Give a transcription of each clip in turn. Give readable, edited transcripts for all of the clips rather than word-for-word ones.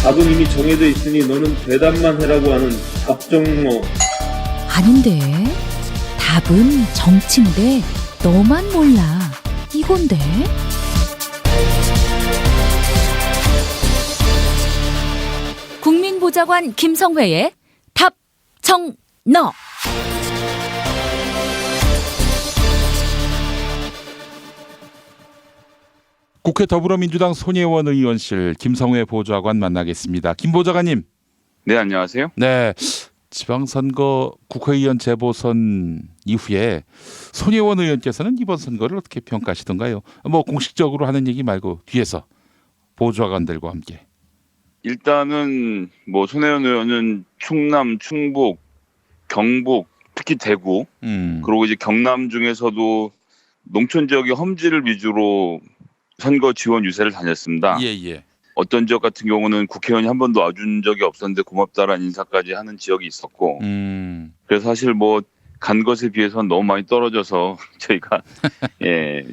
답은 이미 정해져 있으니 너는 대답만 해라고 하는 답정너. 아닌데. 답은 정치인데 너만 몰라. 이건데. 국민보좌관 김성회의 답정너. 국회 더불어민주당 손혜원 의원실 김성회 보좌관 만나겠습니다. 김 보좌관님. 네, 안녕하세요. 네, 지방선거 국회의원 재보선 이후에 손혜원 의원께서는 이번 선거를 어떻게 평가하시던가요? 뭐 공식적으로 하는 얘기 말고 뒤에서 보좌관들과 함께. 일단은 뭐 손혜원 의원은 충남, 충북, 경북, 특히 대구, 그리고 이제 경남 중에서도 농촌 지역의 험지를 위주로 선거 지원 유세를 다녔습니다. 예. 어떤 지역 같은 경우는 국회의원이 한 번도 와준 적이 없었는데 고맙다라는 인사까지 하는 지역이 있었고, 그래서 사실 뭐 간 것에 비해서는 너무 많이 떨어져서 저희가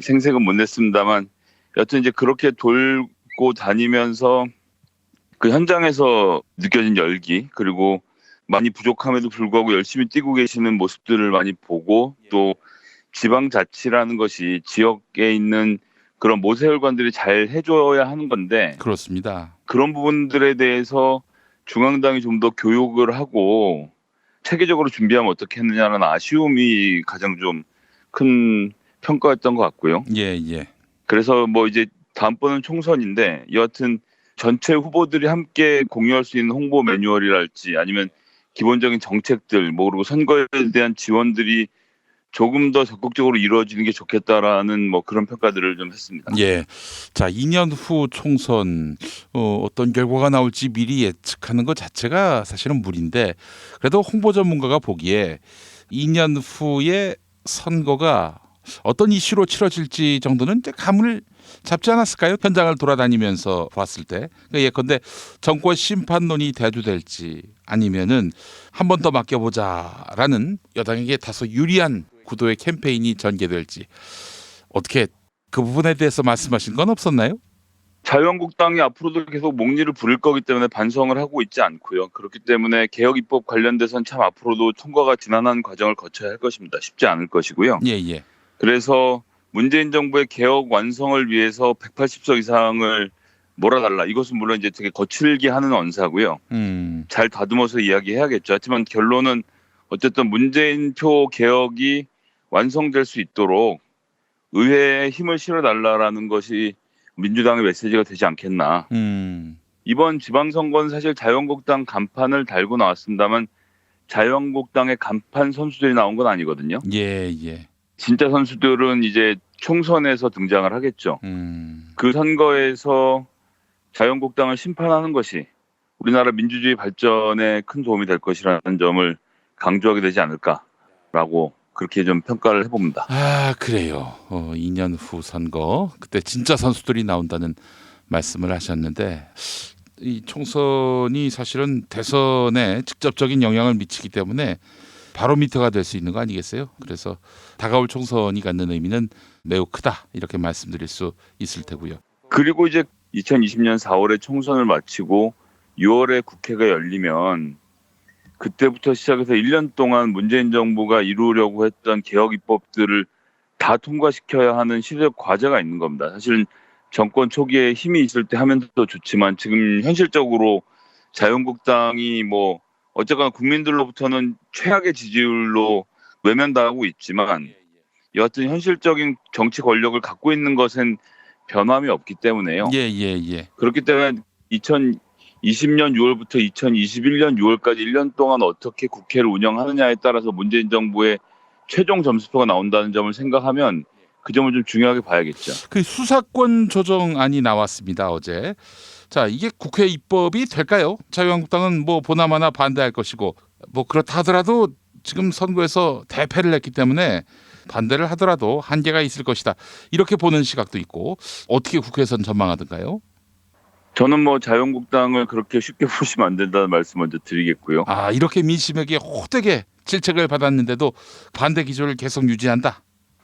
생색은 못 냈습니다만, 여튼 이제 그렇게 돌고 다니면서 그 현장에서 느껴진 열기, 그리고 많이 부족함에도 불구하고 열심히 뛰고 계시는 모습들을 많이 보고, 또 지방자치라는 것이 지역에 있는 그런 모세혈관들이 잘 해줘야 하는 건데, 그렇습니다. 그런 부분들에 대해서 중앙당이 좀 더 교육을 하고 체계적으로 준비하면 어떻게 했느냐는 아쉬움이 가장 좀 큰 평가였던 것 같고요. 예. 그래서 뭐 이제 다음번은 총선인데, 여하튼 전체 후보들이 함께 공유할 수 있는 홍보 매뉴얼이랄지 아니면 기본적인 정책들, 뭐 그리고 선거에 대한 지원들이 조금 더 적극적으로 이루어지는 게 좋겠다라는 뭐 그런 평가들을 좀 했습니다. 예. 자, 2년 후 총선 어떤 결과가 나올지 미리 예측하는 것 자체가 사실은 무리인데, 그래도 홍보 전문가가 보기에 2년 후에 선거가 어떤 이슈로 치러질지 정도는 이제 감을 잡지 않았을까요? 현장을 돌아다니면서 봤을 때. 예컨대 정권 심판론이 대두될지 아니면은 한 번 더 맡겨보자라는 여당에게 다소 유리한 구도의 캠페인이 전개될지, 어떻게 그 부분에 대해서 말씀하신 건 없었나요? 자유한국당이 앞으로도 계속 목리를 부릴 거기 때문에 반성을 하고 있지 않고요. 그렇기 때문에 개혁 입법 관련돼서는 참 앞으로도 통과가 지난한 과정을 거쳐야 할 것입니다. 쉽지 않을 것이고요. 예. 그래서 문재인 정부의 개혁 완성을 위해서 180석 이상을 몰아달라. 이것은 물론 이제 되게 거칠게 하는 언사고요. 잘 다듬어서 이야기해야겠죠. 하지만 결론은 어쨌든 문재인 표 개혁이 완성될 수 있도록 의회에 힘을 실어달라라는 것이 민주당의 메시지가 되지 않겠나. 이번 지방선거는 사실 자유한국당 간판을 달고 나왔습니다만 자유한국당의 간판 선수들이 나온 건 아니거든요. 예. 진짜 선수들은 이제 총선에서 등장을 하겠죠. 그 선거에서 자유한국당을 심판하는 것이 우리나라 민주주의 발전에 큰 도움이 될 것이라는 점을 강조하게 되지 않을까라고 그렇게 좀 평가를 해봅니다. 아, 그래요. 2년 후 선거, 그때 진짜 선수들이 나온다는 말씀을 하셨는데, 이 총선이 사실은 대선에 직접적인 영향을 미치기 때문에 바로미터가 될 수 있는 거 아니겠어요? 그래서 다가올 총선이 갖는 의미는 매우 크다, 이렇게 말씀드릴 수 있을 테고요. 그리고 이제 2020년 4월에 총선을 마치고 6월에 국회가 열리면 그때부터 시작해서 1년 동안 문재인 정부가 이루려고 했던 개혁 입법들을 다 통과시켜야 하는 시대적 과제가 있는 겁니다. 사실은 정권 초기에 힘이 있을 때 하면 더 좋지만 지금 현실적으로 자유한국당이 뭐 어쨌거나 국민들로부터는 최악의 지지율로 외면당하고 있지만, 여하튼 현실적인 정치 권력을 갖고 있는 것은 변함이 없기 때문에요. 예. 그렇기 때문에 2020년 6월부터 2021년 6월까지 1년 동안 어떻게 국회를 운영하느냐에 따라서 문재인 정부의 최종 점수표가 나온다는 점을 생각하면 그 점을 좀 중요하게 봐야겠죠. 그 수사권 조정안이 나왔습니다, 어제. 자, 이게 국회 입법이 될까요? 자유한국당은 뭐 보나마나 반대할 것이고, 뭐 그렇다 하더라도 지금 선거에서 대패를 했기 때문에 반대를 하더라도 한계가 있을 것이다, 이렇게 보는 시각도 있고, 어떻게 국회에서는 전망하던가요? 저는 뭐 자유한국당을 그렇게 쉽게 보시면 안 된다는 말씀 먼저 드리겠고요. 아, 이렇게 민심에게 호되게 질책을 받았는데도 반대 기조를 계속 유지한다.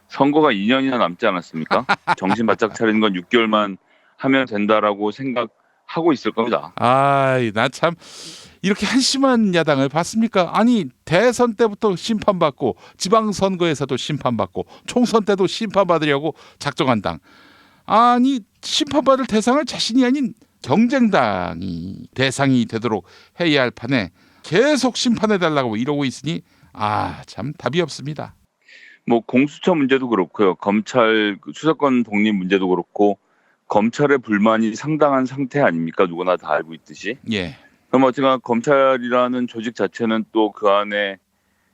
선거가 2년이나 남지 않았습니까? 정신 바짝 차리는 건 6개월만 하면 된다라고 생각하는 하고 있을 겁니다. 나 참 이렇게 한심한 야당을 봤습니까? 아니 대선 때부터 심판받고 지방선거에서도 심판받고 총선 때도 심판받으려고 작정한 당. 아니 심판받을 대상을 자신이 아닌 경쟁당이 대상이 되도록 해야 할 판에 계속 심판해달라고 이러고 있으니 참 답이 없습니다. 뭐 공수처 문제도 그렇고요. 검찰 수사권 독립 문제도 그렇고 검찰의 불만이 상당한 상태 아닙니까? 누구나 다 알고 있듯이. 예. 그럼 어쨌든 검찰이라는 조직 자체는 또 그 안에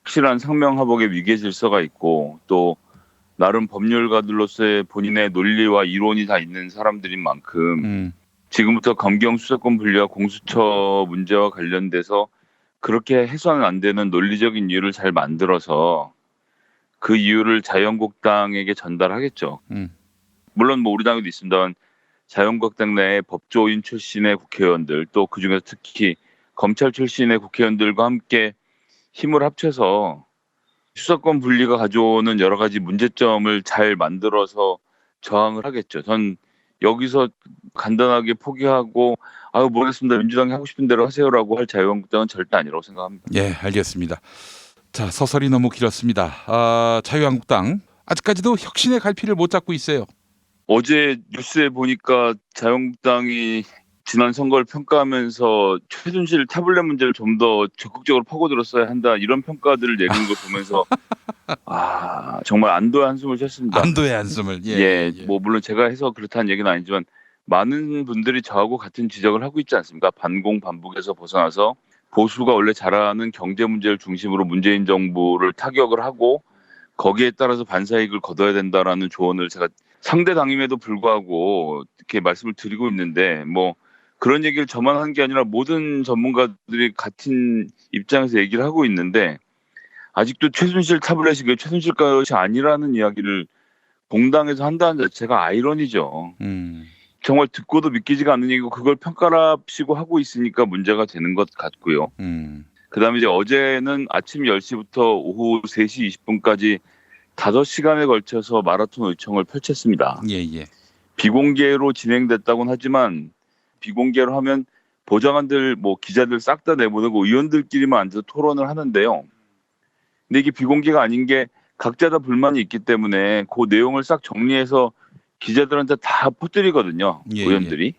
확실한 상명하복의 위계 질서가 있고 또 나름 법률가들로서의 본인의 논리와 이론이 다 있는 사람들인 만큼 지금부터 검경 수사권 분리와 공수처 문제와 관련돼서 그렇게 해서는 안 되는 논리적인 이유를 잘 만들어서 그 이유를 자유한국당에게 전달하겠죠. 물론 뭐 우리 당에도 있습니다만 자유한국당 내에 법조인 출신의 국회의원들 또 그중에서 특히 검찰 출신의 국회의원들과 함께 힘을 합쳐서 수사권 분리가 가져오는 여러 가지 문제점을 잘 만들어서 저항을 하겠죠. 전 여기서 간단하게 포기하고 모르겠습니다. 민주당이 하고 싶은 대로 하세요라고 할 자유한국당은 절대 아니라고 생각합니다. 예, 알겠습니다. 자, 서설이 너무 길었습니다. 자유한국당 아직까지도 혁신의 갈피를 못 잡고 있어요. 어제 뉴스에 보니까 자유한국당이 지난 선거를 평가하면서 최순실 태블릿 문제를 좀 더 적극적으로 파고들었어야 한다 이런 평가들을 내리는 걸 보면서 정말 안도의 한숨을 쉬었습니다. 안도의 한숨을. 뭐 물론 제가 해서 그렇다는 얘기는 아니지만 많은 분들이 저하고 같은 지적을 하고 있지 않습니까? 반공반복에서 벗어나서 보수가 원래 잘하는 경제 문제를 중심으로 문재인 정부를 타격을 하고 거기에 따라서 반사이익을 거둬야 된다라는 조언을 제가 상대 당임에도 불구하고 이렇게 말씀을 드리고 있는데 뭐 그런 얘기를 저만 한 게 아니라 모든 전문가들이 같은 입장에서 얘기를 하고 있는데 아직도 최순실 타블렛이 그 최순실 것이 아니라는 이야기를 공당에서 한다는 자체가 아이러니죠. 정말 듣고도 믿기지가 않는 얘기고 그걸 평가랍시고 하고 있으니까 문제가 되는 것 같고요. 그다음에 이제 어제는 아침 10시부터 오후 3시 20분까지 5시간에 걸쳐서 마라톤 의총을 펼쳤습니다. 예. 비공개로 진행됐다고는 하지만 비공개로 하면 보좌관들 뭐 기자들 싹 다 내보내고 의원들끼리만 앉아서 토론을 하는데요. 근데 이게 비공개가 아닌 게 각자 다 불만이 있기 때문에 그 내용을 싹 정리해서 기자들한테 다 퍼뜨리거든요. 의원들이.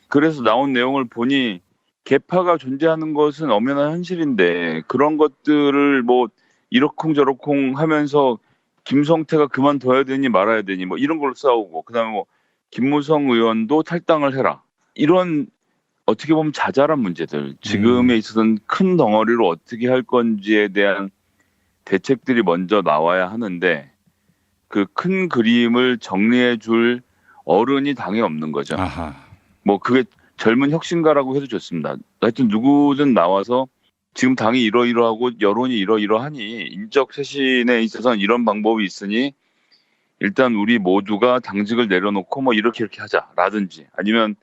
그래서 나온 내용을 보니 개파가 존재하는 것은 엄연한 현실인데 그런 것들을 뭐 이러쿵저러쿵 하면서 김성태가 그만둬야 되니 말아야 되니 뭐 이런 걸로 싸우고 그다음에 뭐 김무성 의원도 탈당을 해라. 이런 어떻게 보면 자잘한 문제들 지금에 있어서는 큰 덩어리로 어떻게 할 건지에 대한 대책들이 먼저 나와야 하는데 그 큰 그림을 정리해 줄 어른이 당에 없는 거죠. 뭐 그게 젊은 혁신가라고 해도 좋습니다. 하여튼 누구든 나와서 지금 당이 이러이러하고 여론이 이러이러하니 인적 쇄신에 있어서는 이런 방법이 있으니 일단 우리 모두가 당직을 내려놓고 뭐 이렇게 하자라든지 아니면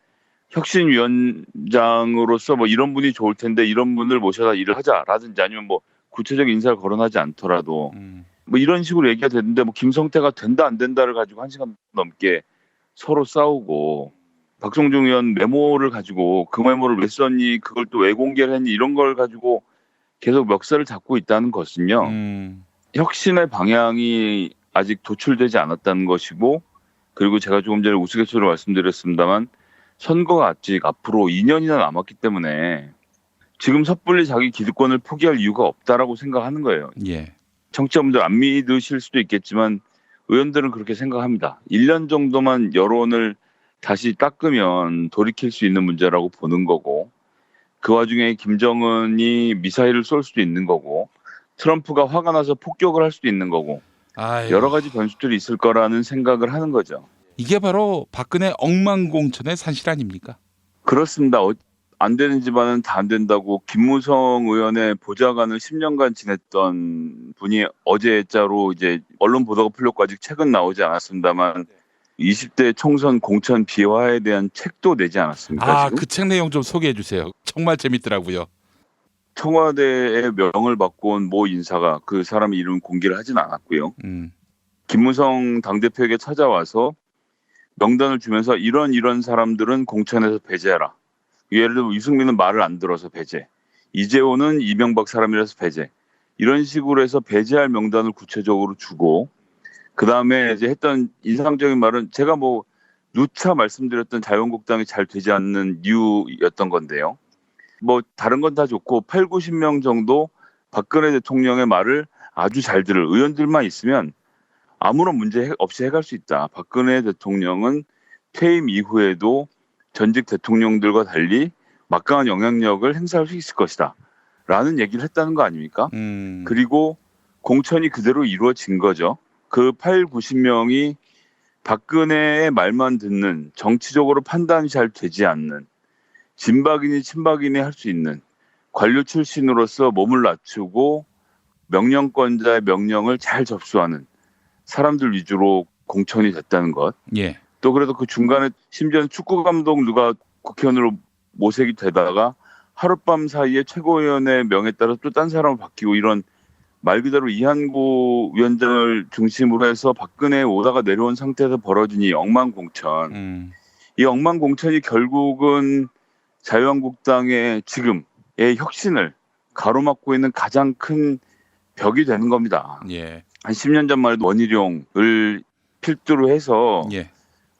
혁신위원장으로서 뭐 이런 분이 좋을 텐데 이런 분을 모셔다 일을 하자라든지 아니면 뭐 구체적인 인사를 거론하지 않더라도 뭐 이런 식으로 얘기가 되는데 뭐 김성태가 된다 안 된다를 가지고 1시간 넘게 서로 싸우고 박성중 의원 메모를 가지고 그 메모를 왜 썼니 그걸 또 왜 공개를 했니 이런 걸 가지고 계속 멱살을 잡고 있다는 것은요. 혁신의 방향이 아직 도출되지 않았다는 것이고 그리고 제가 조금 전에 우스갯소리로 말씀드렸습니다만 선거가 아직 앞으로 2년이나 남았기 때문에 지금 섣불리 자기 기득권을 포기할 이유가 없다라고 생각하는 거예요. 청취자분들 안 믿으실 수도 있겠지만 의원들은 그렇게 생각합니다. 1년 정도만 여론을 다시 닦으면 돌이킬 수 있는 문제라고 보는 거고 그 와중에 김정은이 미사일을 쏠 수도 있는 거고 트럼프가 화가 나서 폭격을 할 수도 있는 거고 여러 가지 변수들이 있을 거라는 생각을 하는 거죠. 이게 바로 박근혜 억만공천의 산실 아닙니까? 그렇습니다. 안 되는 집안은 다 안 된다고 김무성 의원의 보좌관을 10년간 지냈던 분이 어제자로 이제 언론 보도가 풀렸고 아직 책은 나오지 않았습니다만 20대 총선 공천 비화에 대한 책도 내지 않았습니까? 그 책 내용 좀 소개해 주세요. 정말 재밌더라고요. 청와대의 명을 받고 온 모 인사가 그 사람의 이름 공개를 하진 않았고요. 김무성 당대표에게 찾아와서 명단을 주면서 이런 사람들은 공천에서 배제해라. 예를 들면 유승민은 말을 안 들어서 배제, 이재호는 이명박 사람이라서 배제, 이런 식으로 해서 배제할 명단을 구체적으로 주고, 그 다음에 이제 했던 인상적인 말은 제가 뭐 누차 말씀드렸던 자유한국당이 잘 되지 않는 이유였던 건데요. 뭐 다른 건 다 좋고 8, 90명 정도 박근혜 대통령의 말을 아주 잘 들을 의원들만 있으면 아무런 문제 없이 해갈 수 있다. 박근혜 대통령은 퇴임 이후에도 전직 대통령들과 달리 막강한 영향력을 행사할 수 있을 것이다. 라는 얘기를 했다는 거 아닙니까? 그리고 공천이 그대로 이루어진 거죠. 그 8, 90명이 박근혜의 말만 듣는, 정치적으로 판단이 잘 되지 않는, 진박이니 친박이니 할 수 있는 관료 출신으로서 몸을 낮추고 명령권자의 명령을 잘 접수하는 사람들 위주로 공천이 됐다는 것. 예. 또 그래도 그 중간에 심지어는 축구 감독 누가 국회의원으로 모색이 되다가 하룻밤 사이에 최고위원의 명에 따라 또 딴 사람을 바뀌고, 이런 말 그대로 이한구 위원장을 중심으로 해서 박근혜에 오다가 내려온 상태에서 벌어진 이 억만공천. 이 억만공천이 결국은 자유한국당의 지금의 혁신을 가로막고 있는 가장 큰 벽이 되는 겁니다. 예. 한 10년 전만 해도 원희룡을 필두로 해서 예.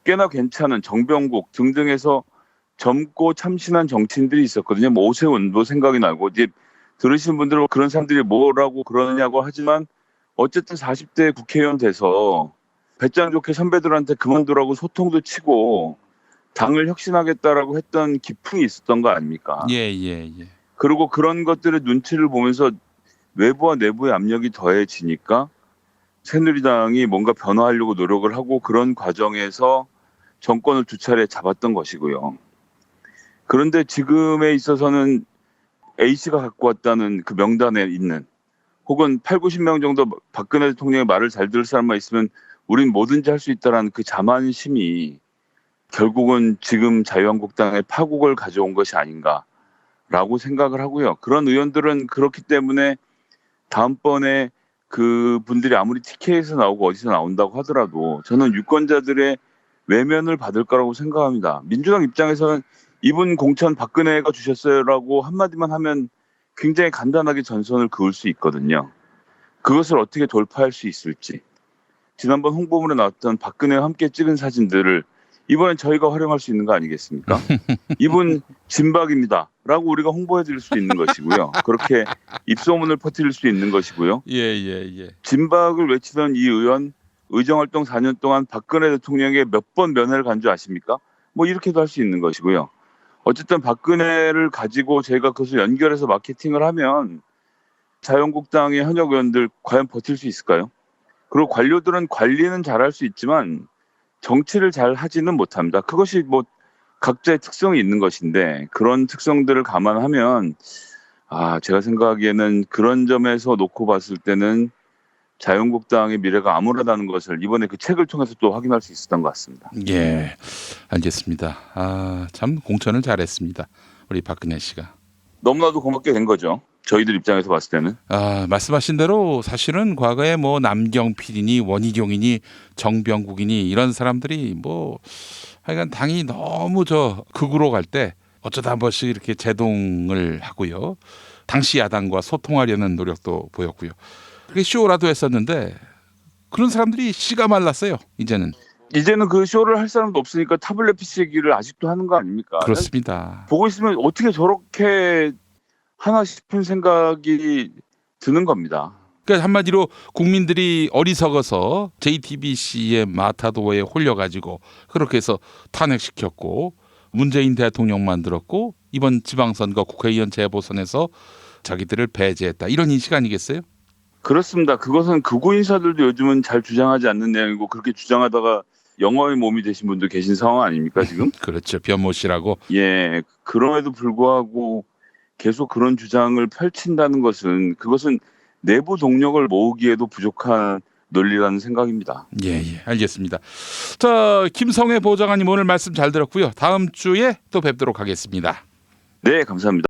꽤나 괜찮은 정병국 등등해서 젊고 참신한 정치인들이 있었거든요. 뭐 오세훈도 생각이 나고, 이제 들으신 분들은 그런 사람들이 뭐라고 그러느냐고 하지만 어쨌든 40대 국회의원 돼서 배짱 좋게 선배들한테 그만두라고 소통도 치고 당을 혁신하겠다라고 했던 기풍이 있었던 거 아닙니까? 예. 그리고 그런 것들의 눈치를 보면서 외부와 내부의 압력이 더해지니까 새누리당이 뭔가 변화하려고 노력을 하고, 그런 과정에서 정권을 두 차례 잡았던 것이고요. 그런데 지금에 있어서는 A씨가 갖고 왔다는 그 명단에 있는, 혹은 8, 90명 정도 박근혜 대통령의 말을 잘 들을 사람만 있으면 우린 뭐든지 할 수 있다는 그 자만심이 결국은 지금 자유한국당의 파국을 가져온 것이 아닌가라고 생각을 하고요. 그런 의원들은 그렇기 때문에 다음번에 그 분들이 아무리 TK에서 나오고 어디서 나온다고 하더라도 저는 유권자들의 외면을 받을 거라고 생각합니다. 민주당 입장에서는 이분 공천 박근혜가 주셨어요라고 한마디만 하면 굉장히 간단하게 전선을 그을 수 있거든요. 그것을 어떻게 돌파할 수 있을지. 지난번 홍보물에 나왔던 박근혜와 함께 찍은 사진들을 이번엔 저희가 활용할 수 있는 거 아니겠습니까? 이분 진박입니다 라고 우리가 홍보해 드릴 수 있는 것이고요. 그렇게 입소문을 퍼뜨릴 수 있는 것이고요. 예. 진박을 외치던 이 의원, 의정활동 4년 동안 박근혜 대통령에게 몇 번 면회를 간 줄 아십니까? 뭐 이렇게도 할 수 있는 것이고요. 어쨌든 박근혜를 가지고 저희가 그것을 연결해서 마케팅을 하면 자유한국당의 현역 의원들 과연 버틸 수 있을까요? 그리고 관료들은 관리는 잘할 수 있지만 정치를 잘 하지는 못합니다. 그것이 뭐 각자의 특성이 있는 것인데, 그런 특성들을 감안하면 제가 생각하기에는 그런 점에서 놓고 봤을 때는 자유한국당의 미래가 암울하다는 것을 이번에 그 책을 통해서 또 확인할 수 있었던 것 같습니다. 예. 알겠습니다. 참 공천을 잘했습니다. 우리 박근혜 씨가. 너무나도 고맙게 된 거죠. 저희들 입장에서 봤을 때는. 말씀하신 대로 사실은 과거에 뭐 남경필이니 원희룡이니 정병국이니 이런 사람들이 뭐 하여간 당이 너무 극으로 갈 때 어쩌다 한 번씩 이렇게 제동을 하고요. 당시 야당과 소통하려는 노력도 보였고요. 그게 쇼라도 했었는데 그런 사람들이 씨가 말랐어요. 이제는 그 쇼를 할 사람도 없으니까 타블렛 PC 얘기를 아직도 하는 거 아닙니까? 그렇습니다. 보고 있으면 어떻게 저렇게 하나 싶은 생각이 드는 겁니다. 그러니까 한마디로 국민들이 어리석어서 JTBC의 마타도어에 홀려가지고 그렇게 해서 탄핵시켰고 문재인 대통령 만들었고 이번 지방선거 국회의원 재보선에서 자기들을 배제했다. 이런 인식 아니겠어요? 그렇습니다. 그것은 극우 인사들도 요즘은 잘 주장하지 않는 내용이고, 그렇게 주장하다가 영어의 몸이 되신 분도 계신 상황 아닙니까 지금? 그렇죠. 변모 씨라고. 예, 그럼에도 불구하고 계속 그런 주장을 펼친다는 것은 그것은 내부 동력을 모으기에도 부족한 논리라는 생각입니다. 예, 알겠습니다. 자, 김성회 보좌관님 오늘 말씀 잘 들었고요. 다음 주에 또 뵙도록 하겠습니다. 네, 감사합니다.